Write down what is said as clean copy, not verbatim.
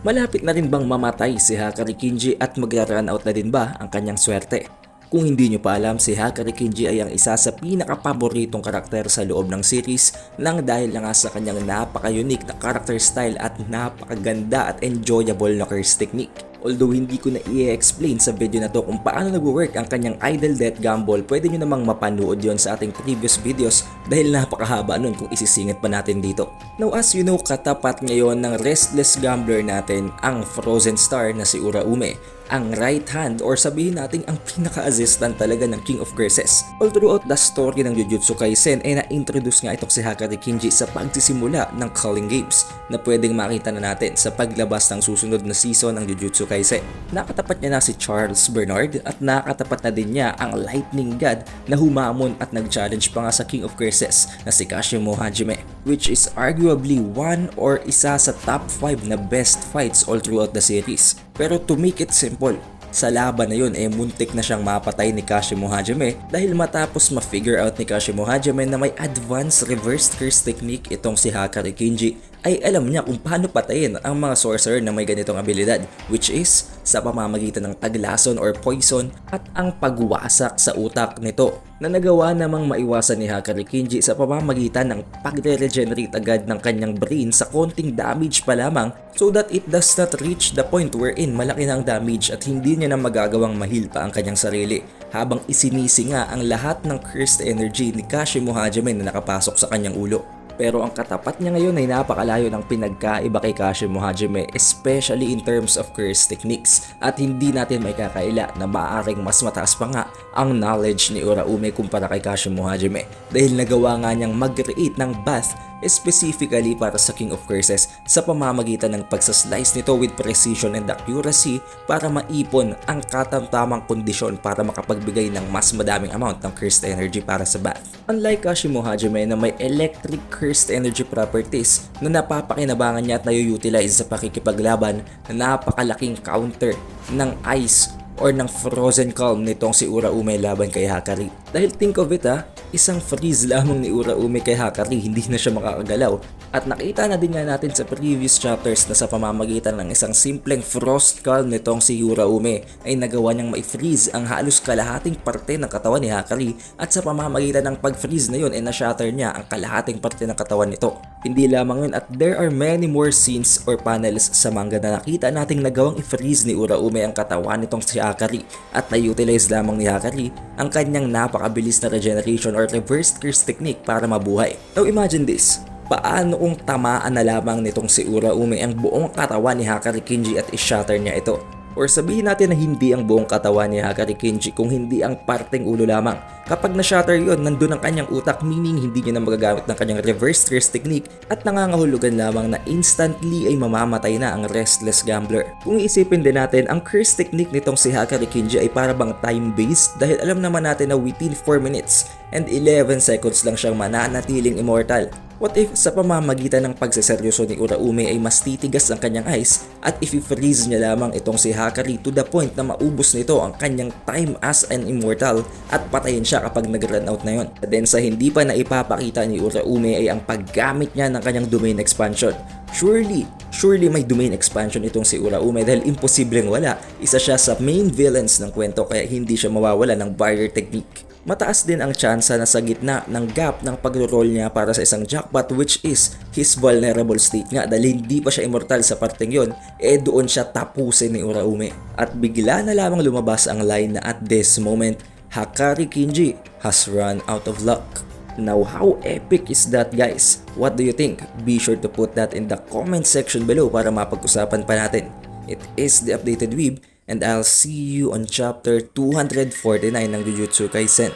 Malapit na rin bang mamatay si Hakari Kinji at magra-run out na din ba ang kanyang swerte? Kung hindi nyo pa alam, si Hakari Kinji ay ang isa sa pinakapaboritong karakter sa loob ng series nang dahil na nga sa kanyang napaka-unique na character style at napakaganda at enjoyable na curse technique. Although hindi ko na i-explain sa video na to kung paano nag-work ang kanyang idle death gamble, pwede nyo namang mapanood yon sa ating previous videos dahil napakahaba nun kung isisingit pa natin dito. Now as you know, katapat ngayon ng restless gambler natin ang Frozen Star na si Uraume, ang right hand or sabihin natin ang pinaka-assistant talaga ng King of Curses. All throughout the story ng Jujutsu Kaisen ay na-introduce nga itong si Hakari Kinji sa pagsisimula ng Culling Games na pwedeng makita na natin sa paglabas ng susunod na season ng Jujutsu Kaisen. Nakatapat niya na si Charles Bernard at nakatapat na din niya ang Lightning God na humamon at nag-challenge pa nga sa King of Curses na si Kashimo Hajime, which is arguably one or isa sa top 5 na best fights all throughout the series. Pero to make it simple, sa laban na yun muntik na siyang mapatay ni Kashimo Hajime dahil matapos ma-figure out ni Kashimo Hajime na may advanced reverse curse technique itong si Hakari Kinji, ay alam niya kung paano patayin ang mga sorcerer na may ganitong abilidad, which is sa pamamagitan ng taglason or poison at ang pagwasak sa utak nito, na nagawa namang maiwasan ni Hakari Kinji sa pamamagitan ng pagre-regenerate agad ng kanyang brain sa konting damage pa lamang so that it does not reach the point wherein malaki na ang damage at hindi niya na magagawang mahil pa ang kanyang sarili habang isinisi nga ang lahat ng cursed energy ni Kashimo Hajime na nakapasok sa kanyang ulo. Pero ang katapat niya ngayon ay napakalayo ng pinagkaiba kay Kashimo Hajime, especially in terms of curse techniques, at hindi natin may kakaila na maaaring mas mataas pa nga ang knowledge ni Uraume kumpara kay Kashimo Hajime dahil nagawa nga niyang mag-create ng bath specifically para sa King of Curses sa pamamagitan ng pagsaslice nito with precision and accuracy para maipon ang katamtamang kondisyon para makapagbigay ng mas madaming amount ng cursed energy para sa bath. Unlike Kashimo Hajime na may electric cursed energy properties na napapakinabangan niya at nayo-utilize sa pakikipaglaban na napakalaking counter ng ice or ng frozen calm nitong si Uraume laban kay Hakari. Dahil think of it isang freeze lamang ni Uraume kay Hakari, hindi na siya makakagalaw. At nakita na din nga natin sa previous chapters na sa pamamagitan ng isang simpleng frost calm nitong si Uraume ay nagawa niyang ma-freeze ang halos kalahating parte ng katawan ni Hakari, at sa pamamagitan ng pag-freeze na yun ay na-shatter niya ang kalahating parte ng katawan nito. Hindi lamang yun, at there are many more scenes or panels sa manga na nakita nating nagawang i-freeze ni Uraume ang katawan nitong si Hakari at na-utilize lamang ni Hakari ang kanyang napakabilis na regeneration or reverse curse technique para mabuhay. Now imagine this, paano kung tamaan na lamang nitong si Uraume ang buong katawan ni Hakari Kinji at i-shatter niya ito? Or sabihin natin na hindi ang buong katawan ni Hakari Kinji kung hindi ang parteng ulo lamang. Kapag na-shatter yun, nandun ang kanyang utak, meaning hindi niya na magagamit ng kanyang reverse curse technique at nangangahulugan lamang na instantly ay mamamatay na ang restless gambler. Kung iisipin din natin, ang curse technique nitong si Hakari Kinji ay para bang time-based dahil alam naman natin na within 4 minutes and 11 seconds lang siyang mananatiling immortal. What if sa pamamagitan ng pagseseryoso ni Uraume ay mas titigas ang kanyang eyes at if-freeze niya lamang itong si Hakari to the point na maubos nito ang kanyang time as an immortal at patayin siya kapag nag-run out na yon. Then sa hindi pa na ipapakita ni Uraume ay ang paggamit niya ng kanyang domain expansion. Surely may domain expansion itong si Uraume dahil imposibleng wala. Isa siya sa main villains ng kwento kaya hindi siya mawawala ng barrier technique. Mataas din ang tsansa na sa gitna ng gap ng pagro-roll niya para sa isang jackpot, which is his vulnerable state nga dahil hindi pa siya immortal sa parteng yon, doon siya tapusin ni Uraume. At bigla na lamang lumabas ang line na at this moment, Hakari Kinji has run out of luck. Now how epic is that, guys? What do you think? Be sure to put that in the comment section below para mapag-usapan pa natin. It is the Updated Weeb, and I'll see you on chapter 249 ng Jujutsu Kaisen.